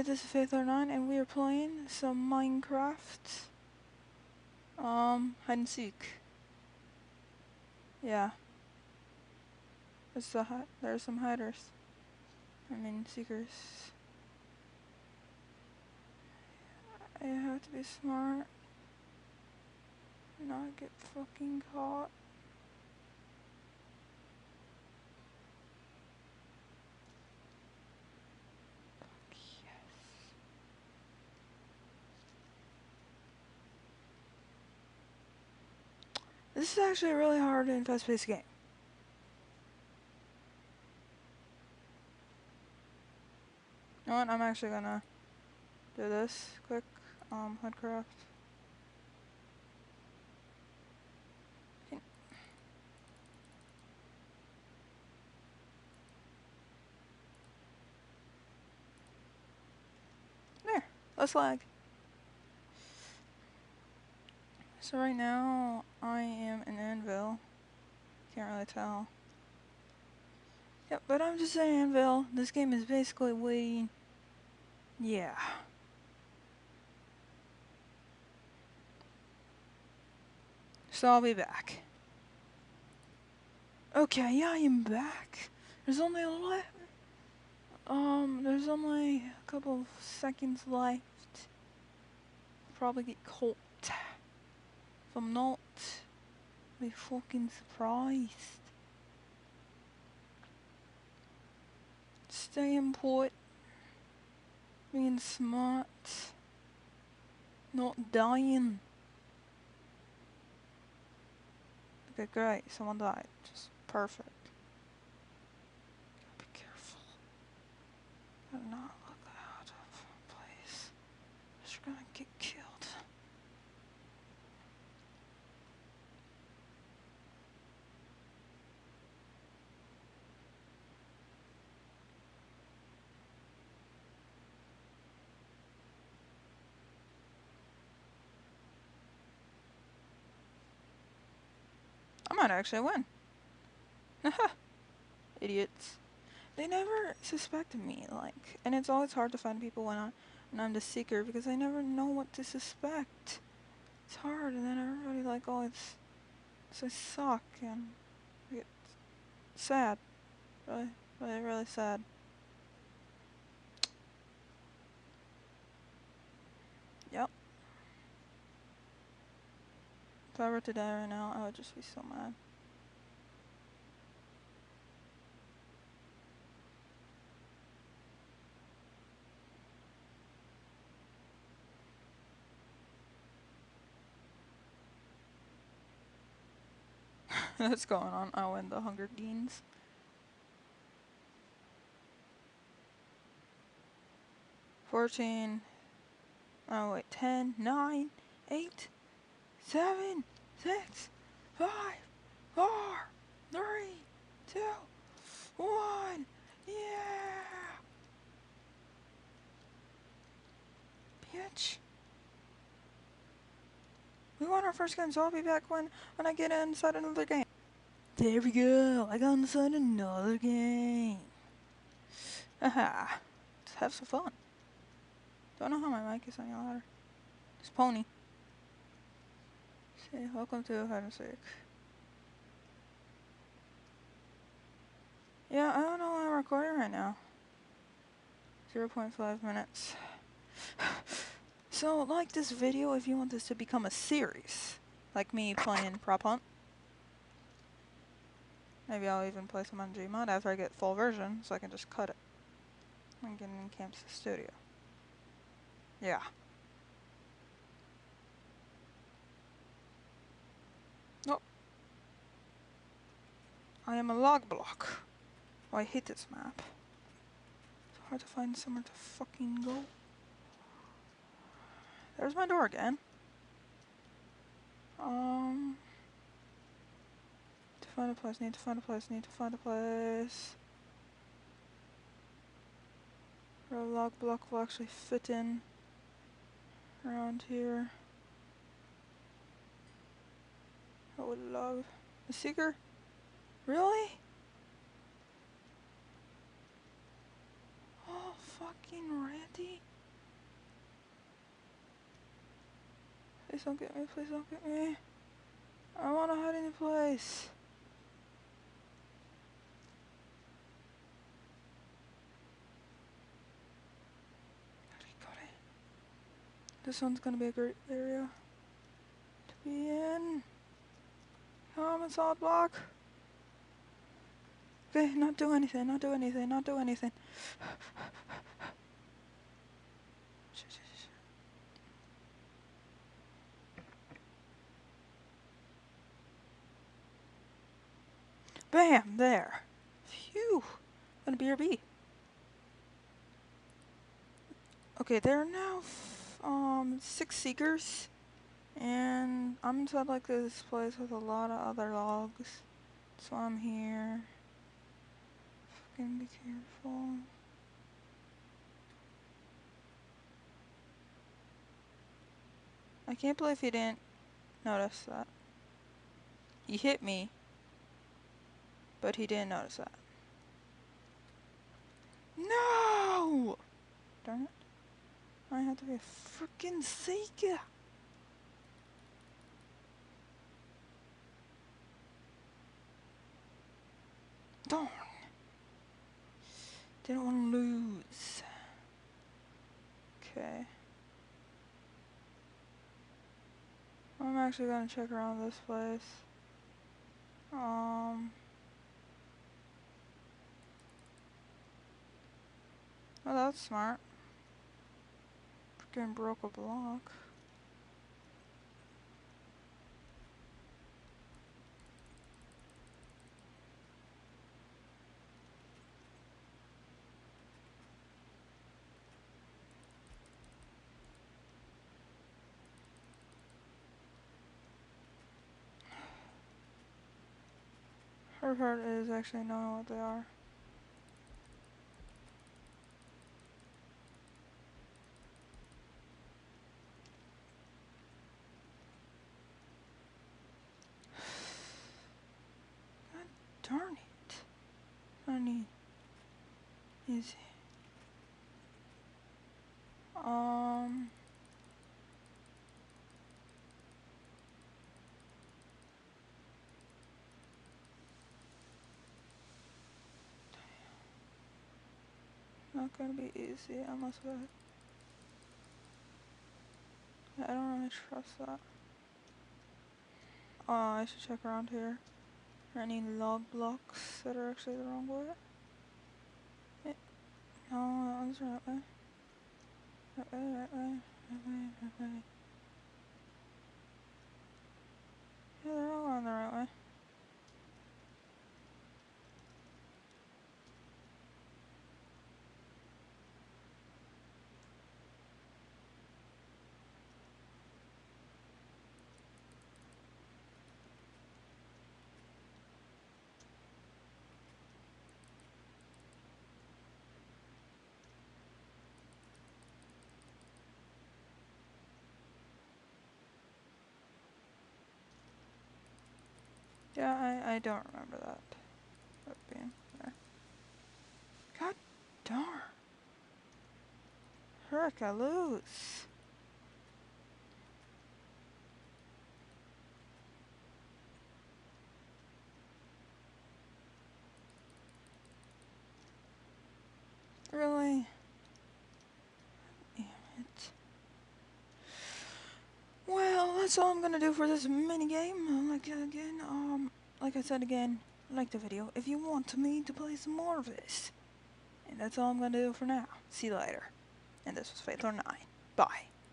this is Faith09 and we are playing some Minecraft. Hide and seek. Yeah. There's some hiders. I mean seekers. I have to be smart. Not get fucking caught. This is actually a really hard and fast-paced game. You know what? I'm actually gonna do this quick. Headcraft. There. Less lag. So right now I am an anvil. Can't really tell. Yep, but I'm just saying, anvil. This game is basically waiting. Yeah. So I'll be back. Okay, yeah, I am back. There's only there's only a couple of seconds left. Probably get caught. If I'm not, I'll be fucking surprised. Staying put. Being smart. Not dying. Okay, great. Someone died. Just perfect. Gotta be careful. Gotta not look out of place. You're gonna get killed. I might actually win. Haha. Idiots. They never suspected me, like, and it's always hard to find people when I'm the seeker because I never know what to suspect. It's hard, and then everybody like always says suck, and I get sad. Really, really, really sad. Yep. If I were to die right now, I would just be so mad. What's going on? I win the Hunger Games. Oh wait, 10, 9, 8, 7, 6, 5, 4, 3, 2, 1. Yeah! Bitch. We won our first game, so I'll be back when I get inside another game. There we go. I got inside another game. Haha. Let's have some fun. Don't know how my mic is any louder. It's Pony. Say, welcome to Hide and Seek. Yeah, I don't know why I'm recording right now. 0.5 minutes. So, like this video if you want this to become a series. Like me playing Prop Hunt. Maybe I'll even play some on Gmod after I get full version, so I can just cut it. And get in Camp's studio. Yeah. Nope. I am a log block. Oh, I hate this map. It's hard to find somewhere to fucking go. There's my door again. To find a place, need to find a place, need to find a place. Where a log block will actually fit in around here. I would love the seeker. Really? Oh, fucking ready? Please don't get me, please don't get me. I wanna hide in a place. Got it. This one's gonna be a great area to be in. Come on, solid block. Okay, not do anything, not do anything, not do anything. Bam! There. Phew. Gonna be your B. Okay, there are now 6 seekers, and I'm inside like this place with a lot of other logs, so I'm here. Fucking be careful. I can't believe he didn't notice that. He hit me, but he didn't notice that. No! Darn it. I have to be a freaking seeker. Darn. Didn't want to lose. Okay. I'm actually gonna check around this place. Oh, that's smart. Freaking broke a block. Hard part is actually knowing what they are. God darn it. I need easy. Not gonna be easy unless I don't really trust that. I should check around here for any log blocks that are actually the wrong way. No, that one's the right way. Right way, right way, right way, right way. Yeah, they're all going the right way. Yeah, I don't remember that being there. God darn. Frick, I lose. Really? Damn it. Well, that's all I'm gonna do for this mini game. Like I said again, like the video if you want me to play some more of this. And that's all I'm gonna do for now. See you later. And this was Faithler 9. Bye.